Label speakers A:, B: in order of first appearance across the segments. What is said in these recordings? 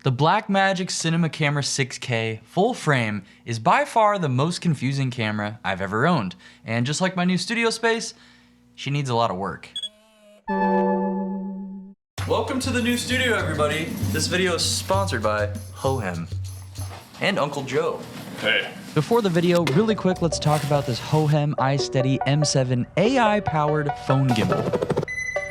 A: The Blackmagic Cinema Camera 6K full frame is by far the most confusing camera I've ever owned. And just like my new studio space, she needs a lot of work. Welcome to the new studio, everybody. This video is sponsored by Hohem and Uncle Joe.
B: Hey.
A: Before the video, really quick, let's talk about this Hohem iSteady M7 AI-powered phone gimbal.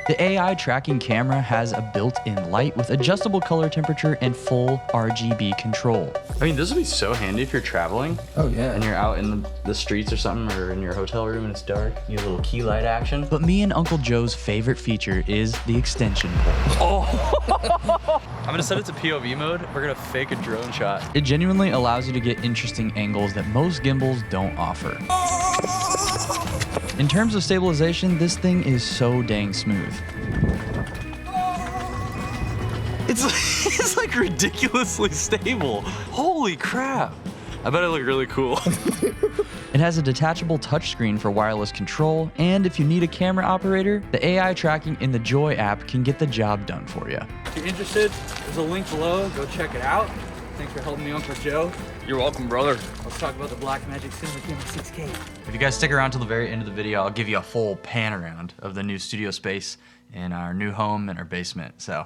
A: The AI tracking camera has a built-in light with adjustable color temperature and full RGB control. I mean, this would be so handy if you're traveling.
C: Oh yeah.
A: And you're out in the streets or something, or in your hotel room and it's dark. You have a little key light action. But me and Uncle Joe's favorite feature is the extension port. Oh! I'm gonna set it to POV mode. We're gonna fake a drone shot. It genuinely allows you to get interesting angles that most gimbals don't offer. In terms of stabilization, this thing is so dang smooth. It's like ridiculously stable. Holy crap. I bet I look really cool. It has a detachable touchscreen for wireless control, and if you need a camera operator, the AI tracking in the Joy app can get the job done for you.
D: If you're interested, there's a link below. Go check it out. Thanks for helping me, Uncle Joe.
B: You're welcome, brother.
D: Let's talk about the Blackmagic Cinema Camera 6K.
A: If you guys stick around till the very end of the video, I'll give you a full pan around of the new studio space in our new home and our basement, so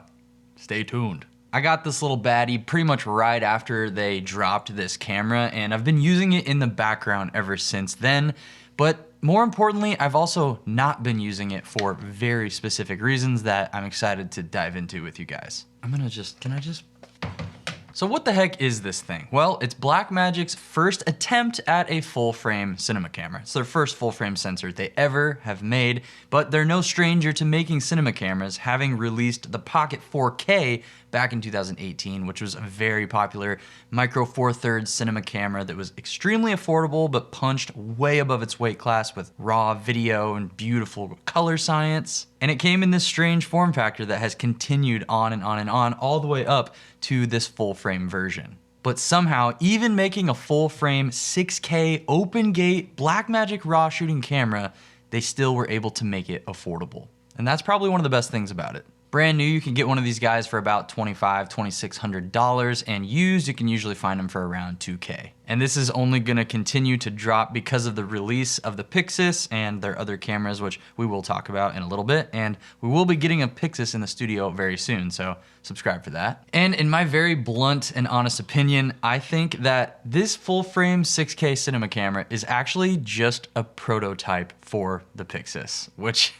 A: stay tuned. I got this little baddie pretty much right after they dropped this camera, and I've been using it in the background ever since then, but more importantly, I've also not been using it for very specific reasons that I'm excited to dive into with you guys. So what the heck is this thing? Well, it's Blackmagic's first attempt at a full frame cinema camera. It's their first full frame sensor they ever have made, but they're no stranger to making cinema cameras, having released the Pocket 4K back in 2018, which was a very popular micro four thirds cinema camera that was extremely affordable, but punched way above its weight class with raw video and beautiful color science. And it came in this strange form factor that has continued on and on and on, all the way up to this full frame version. But somehow, even making a full frame 6K open gate Blackmagic raw shooting camera, they still were able to make it affordable. And that's probably one of the best things about it. Brand new, you can get one of these guys for about $2,500, $2,600, and used, you can usually find them for around $2K. And this is only gonna continue to drop because of the release of the Pixis and their other cameras, which we will talk about in a little bit. And we will be getting a Pixis in the studio very soon, so subscribe for that. And in my very blunt and honest opinion, I think that this full frame 6K cinema camera is actually just a prototype for the Pixis, which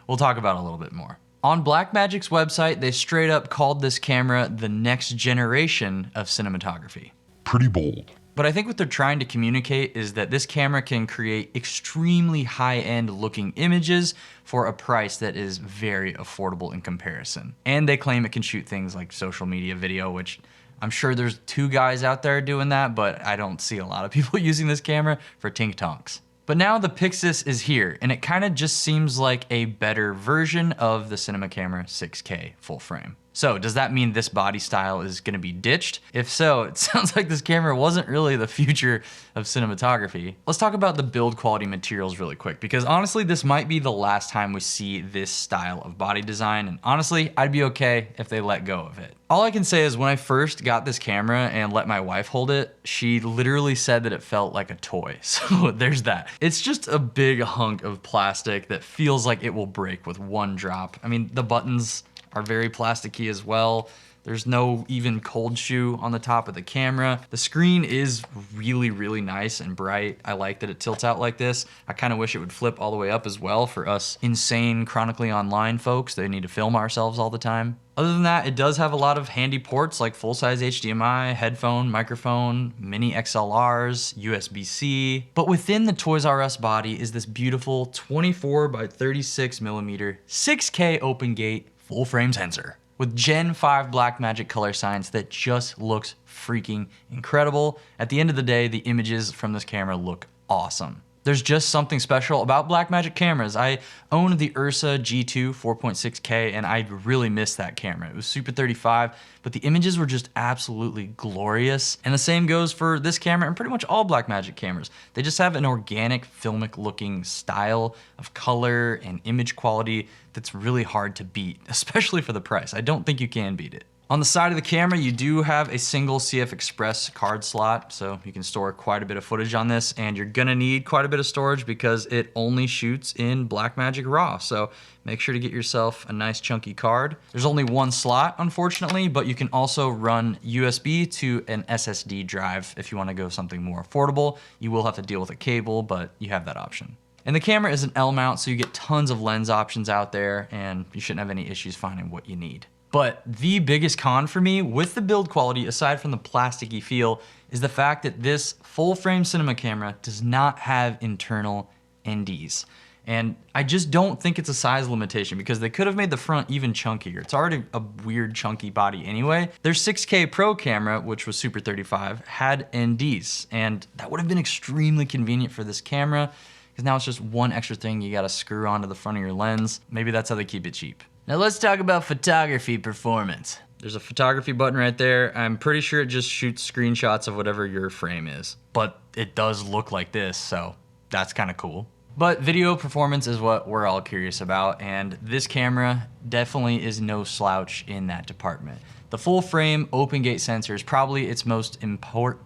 A: we'll talk about a little bit more. On Blackmagic's website, they straight up called this camera the next generation of cinematography.
B: Pretty bold.
A: But I think what they're trying to communicate is that this camera can create extremely high-end looking images for a price that is very affordable in comparison. And they claim it can shoot things like social media video, which I'm sure there's 2 guys out there doing that, but I don't see a lot of people using this camera for tink tonks. But now the Pixis is here, and it kind of just seems like a better version of the Cinema Camera 6K full frame. So does that mean this body style is gonna be ditched? If so, it sounds like this camera wasn't really the future of cinematography. Let's talk about the build quality materials really quick, because honestly, this might be the last time we see this style of body design, and honestly, I'd be okay if they let go of it. All I can say is when I first got this camera and let my wife hold it, she literally said that it felt like a toy. So there's that. It's just a big hunk of plastic that feels like it will break with one drop. I mean, the buttons are very plasticky as well. There's no even cold shoe on the top of the camera. The screen is really, really nice and bright. I like that it tilts out like this. I kind of wish it would flip all the way up as well for us insane chronically online folks that need to film ourselves all the time. Other than that, it does have a lot of handy ports like full-size HDMI, headphone, microphone, mini XLRs, USB-C. But within the Toys R Us body is this beautiful 24 by 36 millimeter 6K open gate full frame sensor with Gen 5 Blackmagic color science that just looks freaking incredible. At the end of the day, the images from this camera look awesome. There's just something special about Blackmagic cameras. I own the Ursa G2 4.6K and I really missed that camera. It was Super 35, but the images were just absolutely glorious. And the same goes for this camera and pretty much all Blackmagic cameras. They just have an organic, filmic looking style of color and image quality that's really hard to beat, especially for the price. I don't think you can beat it. On the side of the camera, you do have a single CF Express card slot, so you can store quite a bit of footage on this, and you're gonna need quite a bit of storage because it only shoots in Blackmagic RAW, so make sure to get yourself a nice chunky card. There's only one slot, unfortunately, but you can also run USB to an SSD drive if you wanna go something more affordable. You will have to deal with a cable, but you have that option. And the camera is an L mount, so you get tons of lens options out there, and you shouldn't have any issues finding what you need. But the biggest con for me with the build quality, aside from the plasticky feel, is the fact that this full frame cinema camera does not have internal NDs. And I just don't think it's a size limitation because they could have made the front even chunkier. It's already a weird chunky body anyway. Their 6K Pro camera, which was Super 35, had NDs, and that would have been extremely convenient for this camera because now it's just one extra thing you gotta screw onto the front of your lens. Maybe that's how they keep it cheap. Now let's talk about photography performance. There's a photography button right there. I'm pretty sure it just shoots screenshots of whatever your frame is. But it does look like this, so that's kind of cool. But video performance is what we're all curious about, and this camera definitely is no slouch in that department. The full frame open gate sensor is probably its most important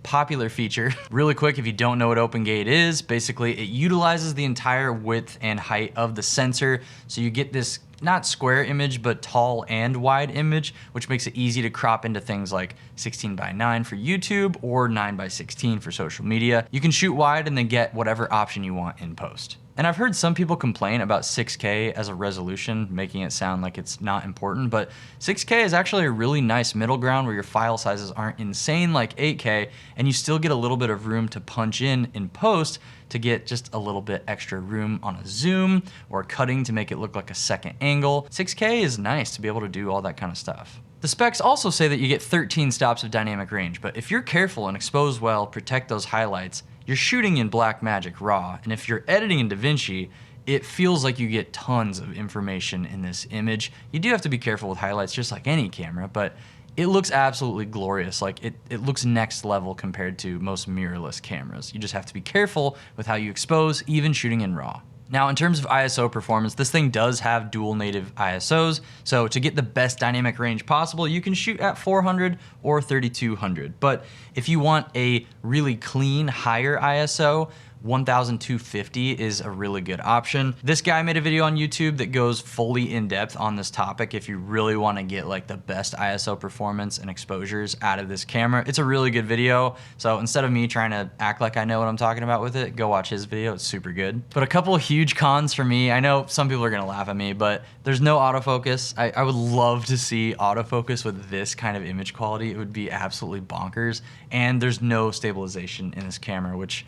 A: popular feature. Really quick, if you don't know what open gate is, basically it utilizes the entire width and height of the sensor, so you get this not square image, but tall and wide image, which makes it easy to crop into things like 16:9 for YouTube or 9:16 for social media. You can shoot wide and then get whatever option you want in post. And I've heard some people complain about 6K as a resolution, making it sound like it's not important, but 6K is actually a really nice middle ground where your file sizes aren't insane like 8K, and you still get a little bit of room to punch in post to get just a little bit extra room on a zoom or cutting to make it look like a second angle. 6K is nice to be able to do all that kind of stuff. The specs also say that you get 13 stops of dynamic range, but if you're careful and expose well, protect those highlights, you're shooting in Blackmagic RAW, and if you're editing in DaVinci, it feels like you get tons of information in this image. You do have to be careful with highlights just like any camera, but it looks absolutely glorious. Like it looks next level compared to most mirrorless cameras. You just have to be careful with how you expose, even shooting in RAW. Now, in terms of ISO performance, this thing does have dual native ISOs, so to get the best dynamic range possible, you can shoot at 400 or 3200. But if you want a really clean, higher ISO, 1250 is a really good option. This guy made a video on YouTube that goes fully in depth on this topic if you really want to get like the best ISO performance and exposures out of this camera. It's a really good video, so instead of me trying to act like I know what I'm talking about with it, go watch his video, it's super good. But a couple of huge cons for me, I know some people are gonna laugh at me, but there's no autofocus. I would love to see autofocus with this kind of image quality. It would be absolutely bonkers. And there's no stabilization in this camera, which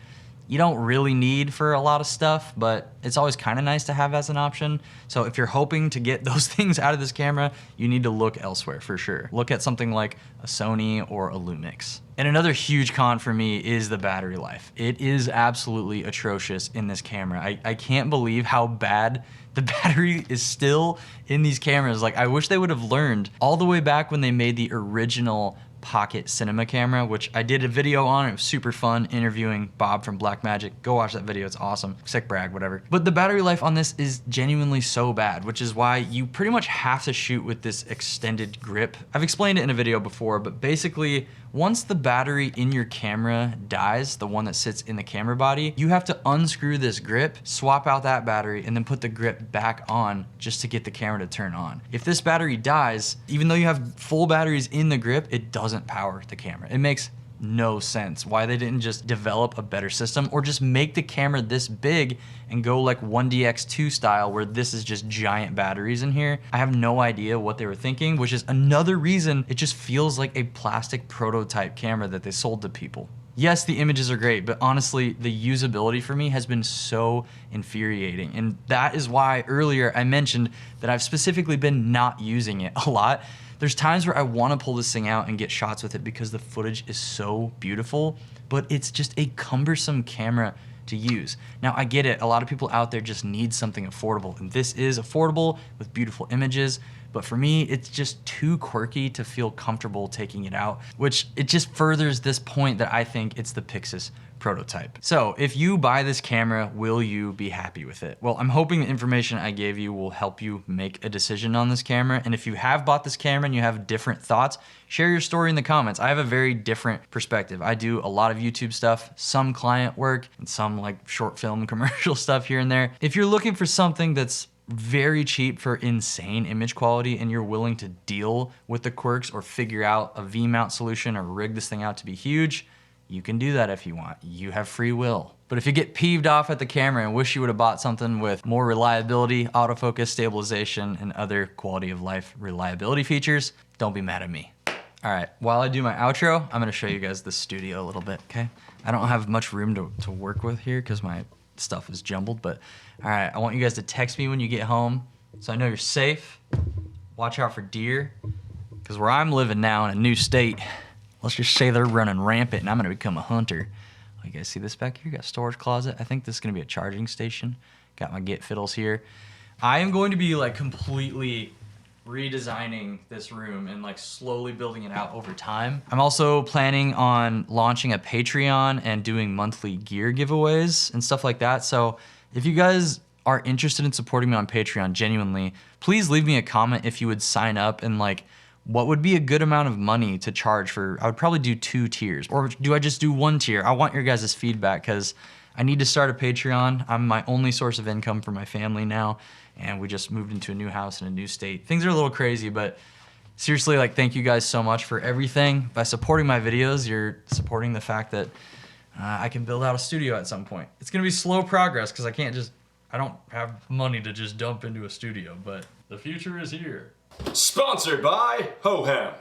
A: you don't really need for a lot of stuff, but it's always kind of nice to have as an option. So if you're hoping to get those things out of this camera, you need to look elsewhere for sure. Look at something like a Sony or a Lumix. And another huge con for me is the battery life. It is absolutely atrocious in this camera. I can't believe how bad the battery is still in these cameras. Like, I wish they would have learned all the way back when they made the original pocket cinema camera, which I did a video on. It was super fun interviewing Bob from Blackmagic. Go watch that video, it's awesome. Sick brag, whatever. But the battery life on this is genuinely so bad, which is why you pretty much have to shoot with this extended grip. I've explained it in a video before, but basically, once the battery in your camera dies, the one that sits in the camera body, you have to unscrew this grip, swap out that battery, and then put the grip back on just to get the camera to turn on. If this battery dies, even though you have full batteries in the grip, it doesn't power the camera. It makes no sense why they didn't just develop a better system or just make the camera this big and go like 1DX2 style where this is just giant batteries in here. I have no idea what they were thinking, which is another reason it just feels like a plastic prototype camera that they sold to people. Yes, the images are great, but honestly, the usability for me has been so infuriating. And that is why earlier I mentioned that I've specifically been not using it a lot. There's times where I want to pull this thing out and get shots with it because the footage is so beautiful, but it's just a cumbersome camera to use. Now, I get it. A lot of people out there just need something affordable, and this is affordable with beautiful images, but for me, it's just too quirky to feel comfortable taking it out, which it just furthers this point that I think it's the Pixis prototype. So if you buy this camera, will you be happy with it? Well, I'm hoping the information I gave you will help you make a decision on this camera. And if you have bought this camera and you have different thoughts, share your story in the comments. I have a very different perspective. I do a lot of YouTube stuff, some client work, and some like short film commercial stuff here and there. If you're looking for something that's very cheap for insane image quality and you're willing to deal with the quirks or figure out a V-mount solution or rig this thing out to be huge, you can do that if you want. You have free will. But if you get peeved off at the camera and wish you would have bought something with more reliability, autofocus, stabilization, and other quality of life reliability features, don't be mad at me. All right, while I do my outro, I'm gonna show you guys the studio a little bit, okay? I don't have much room to work with here because my stuff is jumbled, but all right, I want you guys to text me when you get home so I know you're safe. Watch out for deer, because where I'm living now in a new state, let's just say they're running rampant and I'm gonna become a hunter. You guys see this back here? Got a storage closet. I think this is gonna be a charging station. Got my get fiddles here. I am going to be like completely redesigning this room and like slowly building it out over time. I'm also planning on launching a Patreon and doing monthly gear giveaways and stuff like that. So if you guys are interested in supporting me on Patreon, genuinely, please leave me a comment if you would sign up and like, what would be a good amount of money to charge for, I would probably do 2 tiers, or do I just do 1 tier? I want your guys' feedback because I need to start a Patreon. I'm my only source of income for my family now, and we just moved into a new house in a new state. Things are a little crazy, but seriously, like, thank you guys so much for everything. By supporting my videos, you're supporting the fact that I can build out a studio at some point. It's gonna be slow progress because I don't have money to just dump into a studio, but the future is here.
C: Sponsored by Hoham.